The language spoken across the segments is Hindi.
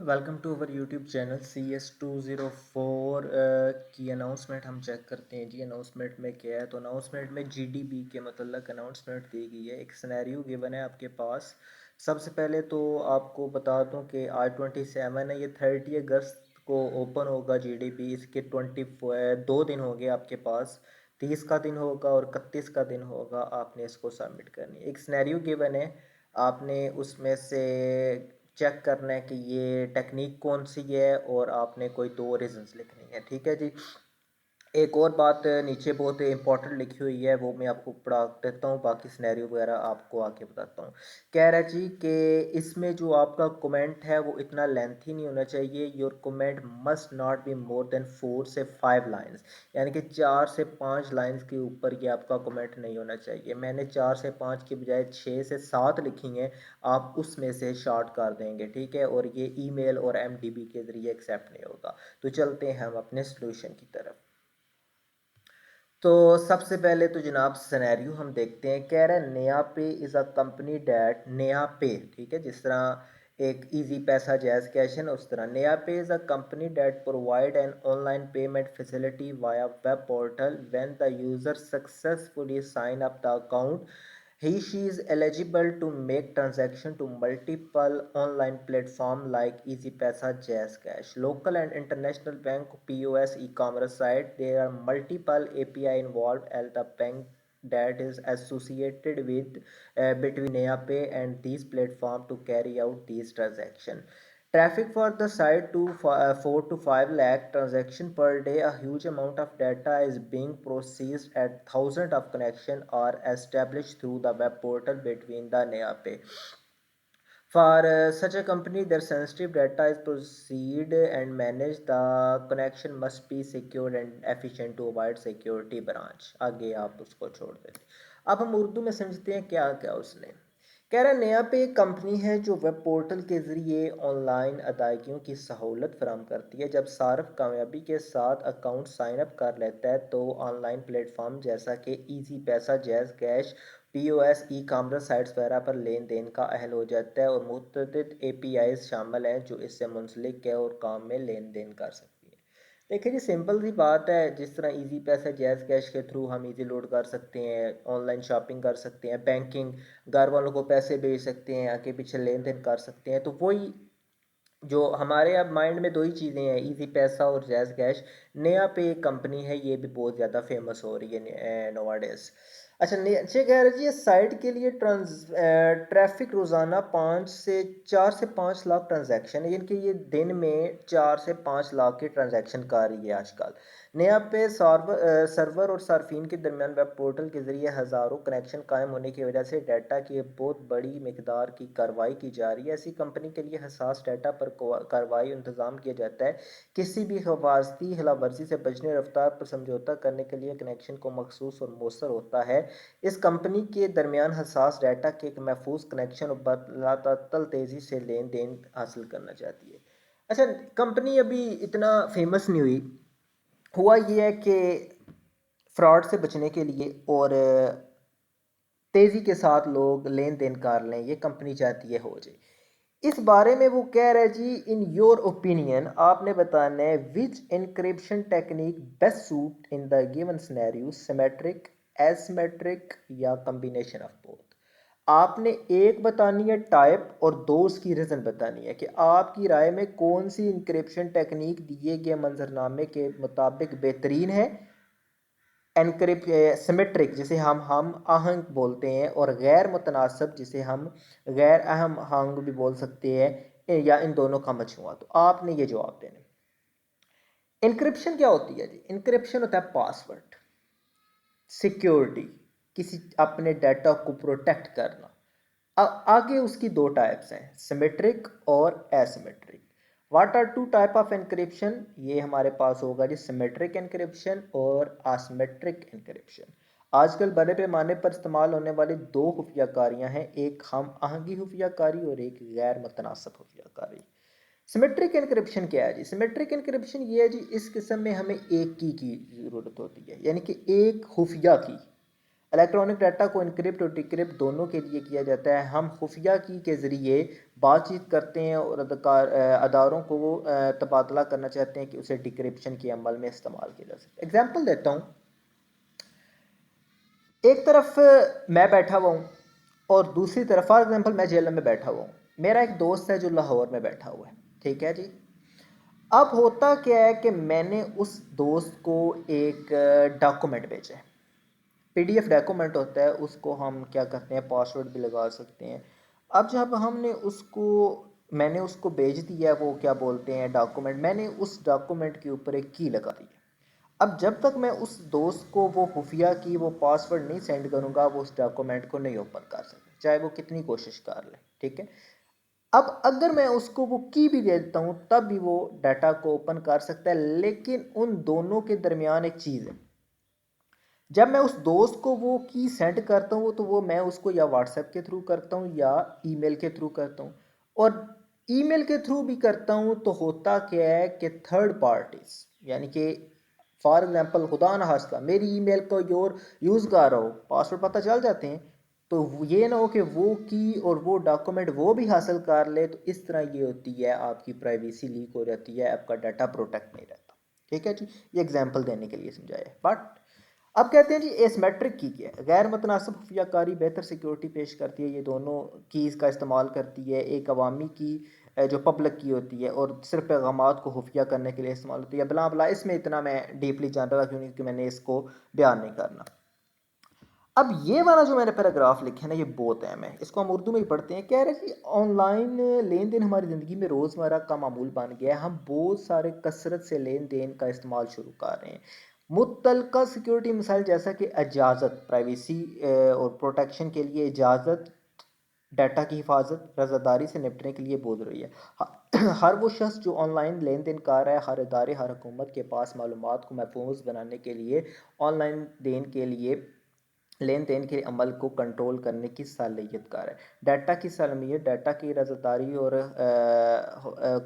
Welcome to our YouTube channel CS204 की अनाउंसमेंट हम चेक करते हैं जी। अनाउंसमेंट में क्या है, तो अनाउंसमेंट में जीडीबी के मतलब अनाउंसमेंट दी गई है। एक सिनेरियो गिवन है आपके पास। सबसे पहले तो आपको बता दूं कि आज 27 है, ये 30 अगस्त को ओपन होगा जीडीबी। इसके 22 दिन हो गए आपके पास। 30 का दिन होगा और 31 का दिन होगा, आपने इसको सबमिट करनी है। एक सिनेरियो गिवन है, आपने उसमें से चेक करना है कि ये टेक्निक कौन सी है और आपने कोई दो रीजंस लिखनी है। ठीक है जी। एक और बात नीचे बहुत इंपॉर्टेंट लिखी हुई है, वो मैं आपको पढ़ा देता हूँ, बाकी सिनेरियो वगैरह आपको आके बताता हूँ। कह रहा है जी कि इसमें जो आपका कमेंट है वो इतना लेंथी नहीं होना चाहिए। Your comment must not be more than 4 से 5 लाइन्स, यानी कि 4 से 5 लाइन्स के ऊपर ये आपका कमेंट नहीं होना चाहिए। मैंने 4 से 5 की बजाय 6 से 7 लिखी हैं, आप उसमें से शार्ट कर देंगे। ठीक है, और ये ईमेल और एमडीबी के ज़रिए एक्सेप्ट नहीं होगा। तो चलते हैं हम अपने सोल्यूशन की तरफ। तो सबसे पहले तो जनाब सिनेरियो हम देखते हैं। कह रहा है नया pay is a company that, नया पे, ठीक है, जिस तरह एक इजी पैसा जैज़ कैश है ना, उस तरह Naya pay is a company that provide an online payment facility via web portal. When the user successfully sign up the account, she is eligible to make transaction to multiple online platform like EasyPaisa, JazzCash, local and international bank, POS, e-commerce site. There are multiple API involved at the bank that is associated with between NeaPay and these platform to carry out these transactions. Traffic for the site to 4 to 5 lakh transaction per day. A huge amount of data is being processed and thousands of connections are established through the web portal between the NeaPay. For such a company, their sensitive data is processed and managed. The connection must be secure and efficient to avoid security branch. आगे आप उसको छोड़ देते। अब हम उर्दू में समझते हैं क्या क्या उसने कह रहा है। नया पे एक कंपनी है जो वेब पोर्टल के ज़रिए ऑनलाइन अदायगियों की सहूलत फराहम करती है। जब सार्फ कामयाबी के साथ अकाउंट साइन अप कर लेता है तो ऑनलाइन प्लेटफॉर्म जैसा कि इजी पैसा, jazz cash, POS, e commerce sites वगैरह पर लेन देन का अहल हो जाता है और मुतअद्दिद एपीआई शामिल हैं जो इससे मुंसलिक है और काम में लेन देन कर सकती है। देखिए जी, सिंपल सी बात है। जिस तरह इजी पैसा, जैज़ कैश के थ्रू हम इजी लोड कर सकते हैं, ऑनलाइन शॉपिंग कर सकते हैं, बैंकिंग, घर वालों को पैसे भेज सकते हैं, आगे पीछे लेन देन कर सकते हैं। तो वही जो हमारे अब माइंड में दो ही चीज़ें हैं, इजी पैसा और जैज़ कैश। नया पे एक कंपनी है, ये भी बहुत ज़्यादा फेमस हो रही है नोवाडेज। अच्छा, नीचे कह रहे जी, ये साइट के लिए ट्रैफिक रोज़ाना 4 से 5 लाख ट्रांजैक्शन है, यानी कि ये दिन में 4 से 5 लाख की ट्रांजैक्शन कर रही है आजकल। नया पे सर्वर और सार्फिन के दरमियान वेब पोर्टल के ज़रिए हज़ारों कनेक्शन कायम होने की वजह से डाटा की बहुत बड़ी मकदार की कार्रवाई की जा रही है। ऐसी कंपनी के लिए हसास डाटा पर कार्रवाई इंतज़ाम किया जाता है। किसी भी हिफाजती खिलाफवर्जी से बचने, रफ्तार पर समझौता करने के लिए कनेक्शन को मखसूस और मौसर होता है। इस कंपनी के दरमियान हसास डाटा के एक महफूज कनेक्शन और बतल तेज़ी से लेन देन हासिल करना चाहती है। अच्छा, कंपनी अभी इतना फेमस नहीं हुई। हुआ ये है कि फ्रॉड से बचने के लिए और तेज़ी के साथ लोग लेन देन कर लें, ये कंपनी चाहती है हो जाए। इस बारे में वो कह रहा है जी, इन योर ओपिनियन आपने बताना है which encryption technique best suit in the given scenario, symmetric, asymmetric या कम्बिनेशन ऑफ बोथ। आपने एक बतानी है टाइप और दो उसकी रीज़न बतानी है कि आपकी राय में कौन सी इनक्रिप्शन टेक्निक दिए गए मंजरनामे के मुताबिक बेहतरीन है। एनक्रिप्ट सिमेट्रिक जिसे हम आहंग बोलते हैं, और गैर मुतनासब जिसे हम गैर अहम आहंग भी बोल सकते हैं, या इन दोनों का मजमूआ। तो आपने ये जवाब देना। इनक्रिप्शन क्या होती है जी? इनक्रिप्शन होता है पासवर्ड, सिक्योरिटी, किसी अपने डाटा को प्रोटेक्ट करना। आगे उसकी दो टाइप्स हैं, सिमेट्रिक और asymmetric. What are two type of encryption? ये हमारे पास होगा जी, सिमेट्रिक एनक्रिप्शन और आसिमेट्रिक एनक्रिप्शन। आजकल बड़े पैमाने पर इस्तेमाल होने वाली दो खुफिया कारियाँ हैं, एक हम आहंगी खुफिया कारी और एक गैर मुतनासब खुफिया कारी। सिमेट्रिक एनक्रिप्शन क्या है जी? सिमेट्रिक एनक्रिप्शन ये है जी, इस किस्म में हमें एक की ज़रूरत होती है, यानी कि एक खुफिया की। इलेक्ट्रॉनिक डाटा को इनक्रिप्ट और डिक्रिप्ट दोनों के लिए किया जाता है। हम खुफिया की के ज़रिए बातचीत करते हैं और अदारों को तबादला करना चाहते हैं कि उसे डिक्रिप्शन के अमल में इस्तेमाल किया जा सकता है। एग्जाम्पल देता हूँ, एक तरफ मैं बैठा हुआ हूँ और दूसरी तरफ फॉर एग्जाम्पल मैं जेल में बैठा हुआ हूँ, मेरा एक दोस्त है जो लाहौर में बैठा हुआ है, ठीक है जी। अब होता क्या है कि मैंने उस दोस्त को एक डॉक्यूमेंट भेजा है, पीडीएफ डॉक्यूमेंट होता है, उसको हम क्या करते हैं पासवर्ड भी लगा सकते हैं। अब जब मैंने उसको भेज दिया, वो क्या बोलते हैं डॉक्यूमेंट, मैंने उस डॉक्यूमेंट के ऊपर एक की लगा दी। अब जब तक मैं उस दोस्त को वो खुफिया की वो पासवर्ड नहीं सेंड करूंगा, वो उस डॉक्यूमेंट को नहीं ओपन कर सकता, चाहे वो कितनी कोशिश कर ले, ठीक है। अब अगर मैं उसको वो की भी दे देता हूं तब भी वो डाटा को ओपन कर सकता है, लेकिन उन दोनों के दरमियान एक चीज़ है, जब मैं उस दोस्त को वो की सेंड करता हूँ तो वो मैं उसको या व्हाट्सएप के थ्रू करता हूँ या ईमेल के थ्रू करता हूँ। और ईमेल के थ्रू भी करता हूँ तो होता क्या है कि थर्ड पार्टीज, यानी कि फॉर एग्जांपल खुदा न खास्ता मेरी ईमेल को योर यूज़ कर रहा हो, पासवर्ड पता चल जाते हैं, तो ये ना हो कि वो की और वो डॉक्यूमेंट वो भी हासिल कर ले, तो इस तरह ये होती है आपकी प्राइवेसी लीक हो जाती है, आपका डाटा प्रोटेक्ट नहीं रहता। ठीक है जी, ये एग्जाम्पल देने के लिए समझाया। बट अब कहते हैं जी एसिमेट्रिक की क्या है, गैर मुतनासिब खुफिया कारी बेहतर सिक्योरिटी पेश करती है, ये दोनों कीज़ का इस्तेमाल करती है। एक अवामी की जो पब्लिक की होती है और सिर्फ पैगामात को खुफिया करने के लिए इस्तेमाल होती है, बला बला इसमें इतना मैं डीपली जान रहा था क्योंकि मैंने इसको बयान नहीं करना। अब ये वाला जो मैंने पैराग्राफ लिखे ना, ये बहुत अहम है, इसको हम उर्दू में ही पढ़ते हैं। कह रहे हैं कि ऑनलाइन लेन देन हमारी ज़िंदगी में रोज़मर्रा का मामूल बन गया है, हम बहुत सारे कसरत से लेन देन का इस्तेमाल शुरू कर रहे हैं। मुत्तलका सिक्योरिटी मिसाइल जैसा कि इजाज़त, प्राइवेसी और प्रोटेक्शन के लिए इजाज़त, डाटा की हिफाजत, रजादारी से निपटने के लिए बोल रही है। हर वो शख्स जो ऑनलाइन लेन देन कर रहा है, हर इदारे हर हुकूमत के पास मालूमात को महफूज बनाने के लिए ऑनलाइन लेन देन के अमल को कंट्रोल करने की सालियत कार है। डाटा की सलामियत, डाटा की रजादारी और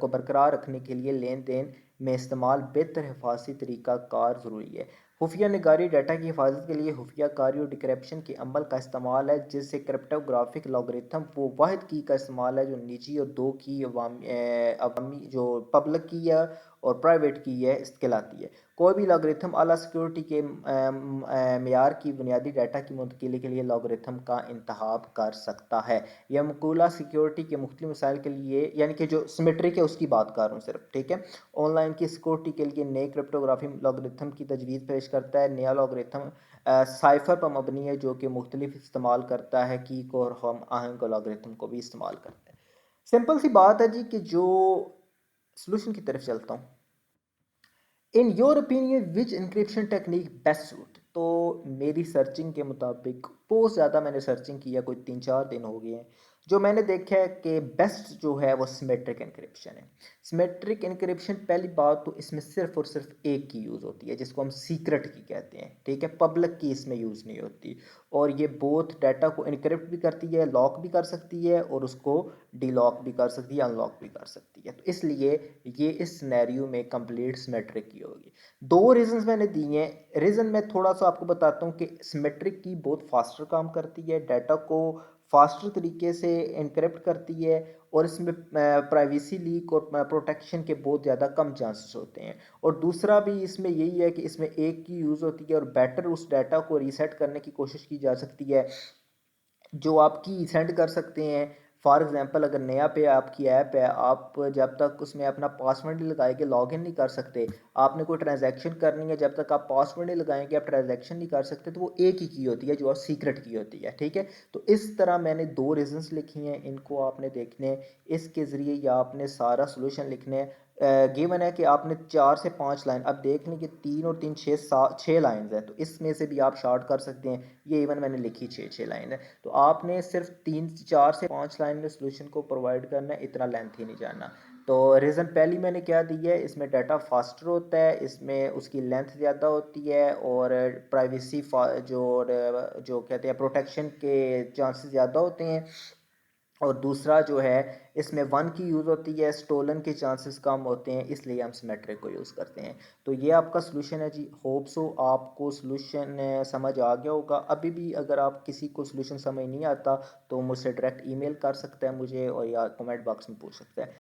को बरकरार रखने के लिए लेन देन में इस्तेमाल बेहतर हिफाजती तरीका कार ज़रूरी है। खुफिया निगारी, डाटा की हिफाजत के लिए खुफिया कारी और डिक्रिप्शन के अमल का इस्तेमाल है, जिससे क्रिप्टोग्राफिक लॉगरिथम वो वाहिद की का इस्तेमाल है जो निजी और दो की अवामी जो पब्लिक की है और प्राइवेट की है कहलाती है। कोई भी लॉगरिथम आला सिक्योरिटी के मेयार की बुनियादी डाटा की मुंतकिली के लिए लॉगरिथम का इंतखाब कर सकता है। यह मकूला सिक्योरिटी के मुख्तलिफ मसाइल के लिए, यानी कि जो सिमेट्रिक है उसकी बात कर रहा हूँ सिर्फ, ठीक है। ऑनलाइन की सिक्योरिटी के लिए नए क्रिप्टोग्राफी लॉगरिथम की तजवीज़ पेश करता है। नया लॉगरिथम साइफर पर मबनी है जो कि मुख्तलिफ इस्तेमाल करता है की को, और हम आहंग लॉगरिथम को भी इस्तेमाल करते हैं। सिंपल सी बात है जी कि जो सोल्यूशन की तरफ चलता हूँ, in your opinion which encryption technique best suit. तो मेरी सर्चिंग के मुताबिक बहुत ज़्यादा मैंने सर्चिंग किया, कोई 3-4 दिन हो गए हैं, जो मैंने देखा है कि बेस्ट जो है वो सिमेट्रिक इंक्रिप्शन है। सिमेट्रिक इंक्रिप्शन, पहली बात तो इसमें सिर्फ और सिर्फ एक की यूज़ होती है जिसको हम सीक्रेट की कहते हैं, ठीक है। पब्लिक की इसमें यूज़ नहीं होती, और ये बोथ डाटा को इनक्रिप्ट भी करती है, लॉक भी कर सकती है, और उसको डिलॉक भी कर सकती है, अनलॉक भी कर सकती है। तो इसलिए ये इस सिनेरियो में कंप्लीट सिमेट्रिक की होगी। दो रीजंस मैंने दिए हैं। रीजन मैं थोड़ा सा आपको बताता हूँ कि सिमेट्रिक की बहुत फास्टर काम करती है, डाटा को फास्टर तरीके से इनक्रिप्ट करती है, और इसमें प्राइवेसी लीक और प्रोटेक्शन के बहुत ज़्यादा कम चांसेस होते हैं। और दूसरा भी इसमें यही है कि इसमें एक की यूज़ होती है और बेटर उस डाटा को रीसेट करने की कोशिश की जा सकती है जो आपकी सेंड कर सकते हैं। फॉर एग्जांपल अगर नया पे आपकी ऐप है, आप जब तक उसमें अपना पासवर्ड नहीं लगाएंगे लॉगिन नहीं कर सकते। आपने कोई ट्रांजैक्शन करनी है, जब तक आप पासवर्ड नहीं लगाएंगे आप ट्रांजैक्शन नहीं कर सकते, तो वो एक ही की होती है जो आप सीक्रेट की होती है, ठीक है। तो इस तरह मैंने दो रीजंस लिखी हैं, इनको आपने देखने हैं। इसके ज़रिए या आपने सारा सोल्यूशन लिखने हैं। गिवन है कि आपने 4 से 5 लाइन, अब देख लें कि 3 और 3 6 लाइन है, तो इसमें से भी आप शॉर्ट कर सकते हैं। ये इवन मैंने लिखी 6 लाइन है, तो आपने सिर्फ 4 से 5 लाइन में सोल्यूशन को प्रोवाइड करना है, इतना लेंथ ही नहीं जाना। तो रीज़न पहली मैंने क्या दी है, इसमें डाटा फास्टर होता है, इसमें उसकी लेंथ ज़्यादा होती है, और प्राइवेसी जो कहते हैं प्रोटेक्शन के चांसेस ज़्यादा होते हैं। और दूसरा जो है इसमें वन की यूज़ होती है, स्टोलन के चांसेस कम होते हैं, इसलिए हम सिमेट्रिक को यूज़ करते हैं। तो ये आपका सोल्यूशन है जी। होप सो आपको सोल्यूशन समझ आ गया होगा। अभी भी अगर आप किसी को सोल्यूशन समझ नहीं आता तो मुझसे डायरेक्ट ईमेल कर सकता है मुझे, और या कमेंट बॉक्स में पूछ सकता है।